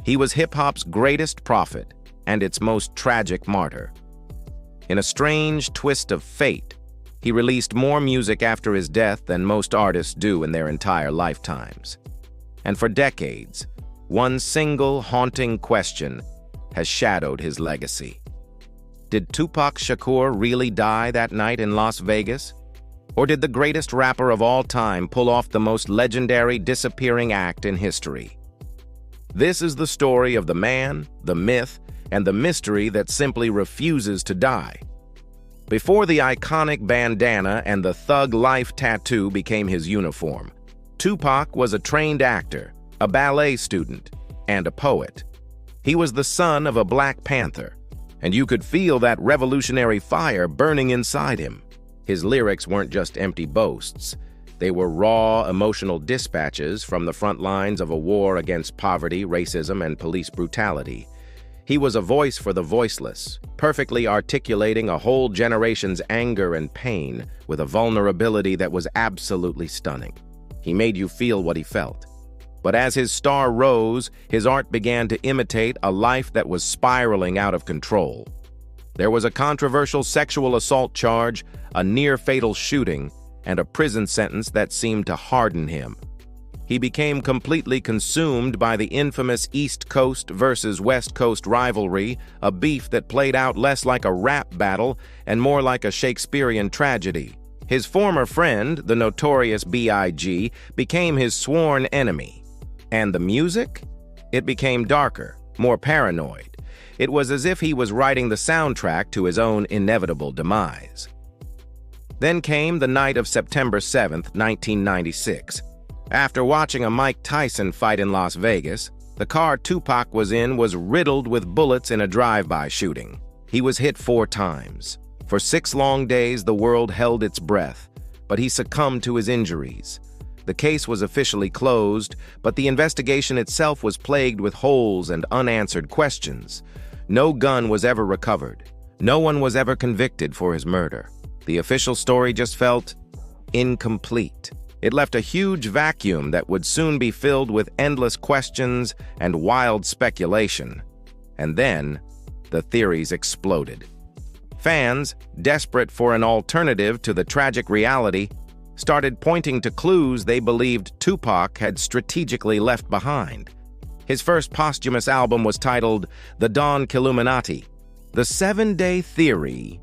He was hip-hop's greatest prophet and its most tragic martyr. In a strange twist of fate, he released more music after his death than most artists do in their entire lifetimes. And for decades, one single haunting question has shadowed his legacy. Did Tupac Shakur really die that night in Las Vegas? Or did the greatest rapper of all time pull off the most legendary disappearing act in history? This is the story of the man, the myth, and the mystery that simply refuses to die. Before the iconic bandana and the thug life tattoo became his uniform, Tupac was a trained actor, a ballet student, and a poet. He was the son of a Black Panther, and you could feel that revolutionary fire burning inside him. His lyrics weren't just empty boasts. They were raw, emotional dispatches from the front lines of a war against poverty, racism, and police brutality. He was a voice for the voiceless, perfectly articulating a whole generation's anger and pain with a vulnerability that was absolutely stunning. He made you feel what he felt. But as his star rose, his art began to imitate a life that was spiraling out of control. There was a controversial sexual assault charge, a near-fatal shooting, and a prison sentence that seemed to harden him. He became completely consumed by the infamous East Coast versus West Coast rivalry, a beef that played out less like a rap battle and more like a Shakespearean tragedy. His former friend, the notorious B.I.G., became his sworn enemy. And the music? It became darker, more paranoid. It was as if he was writing the soundtrack to his own inevitable demise. Then came the night of September 7th, 1996. After watching a Mike Tyson fight in Las Vegas, the car Tupac was in was riddled with bullets in a drive-by shooting. He was hit 4 times. For 6 long days, the world held its breath, but he succumbed to his injuries. The case was officially closed, but the investigation itself was plagued with holes and unanswered questions. No gun was ever recovered. No one was ever convicted for his murder. The official story just felt incomplete. It left a huge vacuum that would soon be filled with endless questions and wild speculation. And then, the theories exploded. Fans, desperate for an alternative to the tragic reality, started pointing to clues they believed Tupac had strategically left behind. His first posthumous album was titled The Don Killuminati, The 7-Day Theory.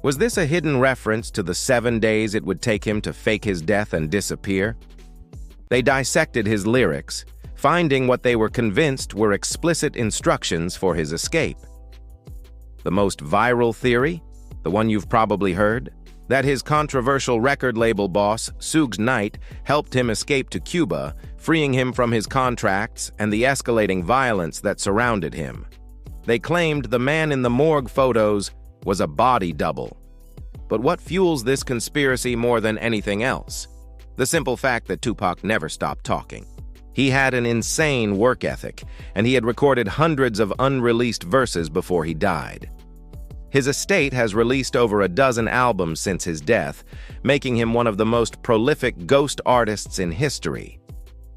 Was this a hidden reference to the 7 days it would take him to fake his death and disappear? They dissected his lyrics, finding what they were convinced were explicit instructions for his escape. The most viral theory, the one you've probably heard, that his controversial record label boss, Suge Knight, helped him escape to Cuba, freeing him from his contracts and the escalating violence that surrounded him. They claimed the man in the morgue photos was a body double. But what fuels this conspiracy more than anything else? The simple fact that Tupac never stopped talking. He had an insane work ethic, and he had recorded hundreds of unreleased verses before he died. His estate has released over a dozen albums since his death, making him one of the most prolific ghost artists in history.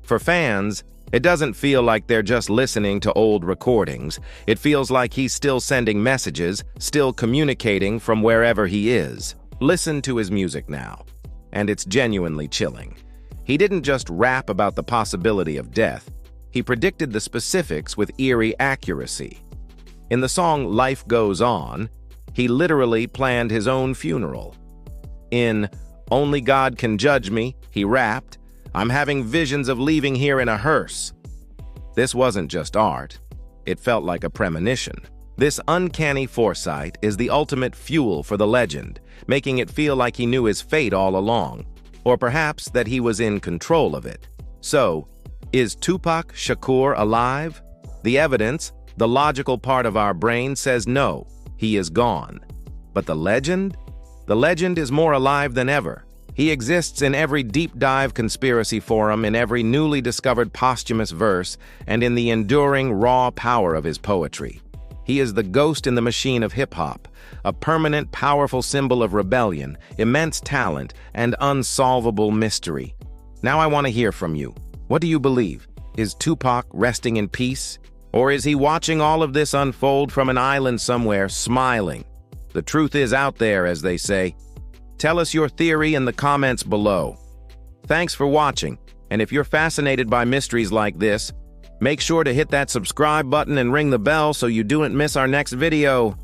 For fans, it doesn't feel like they're just listening to old recordings. It feels like he's still sending messages, still communicating from wherever he is. Listen to his music now, and it's genuinely chilling. He didn't just rap about the possibility of death. He predicted the specifics with eerie accuracy. In the song Life Goes On, he literally planned his own funeral. In Only God Can Judge Me, he rapped, "I'm having visions of leaving here in a hearse." This wasn't just art. It felt like a premonition. This uncanny foresight is the ultimate fuel for the legend, making it feel like he knew his fate all along, or perhaps that he was in control of it. So, is Tupac Shakur alive? The evidence, the logical part of our brain, says no. He is gone. But the legend? The legend is more alive than ever. He exists in every deep dive conspiracy forum, in every newly discovered posthumous verse, and in the enduring raw power of his poetry. He is the ghost in the machine of hip-hop, a permanent, powerful symbol of rebellion, immense talent, and unsolvable mystery. Now I want to hear from you. What do you believe? Is Tupac resting in peace? Or is he watching all of this unfold from an island somewhere, smiling? The truth is out there, as they say. Tell us your theory in the comments below. Thanks for watching, and if you're fascinated by mysteries like this, make sure to hit that subscribe button and ring the bell so you don't miss our next video.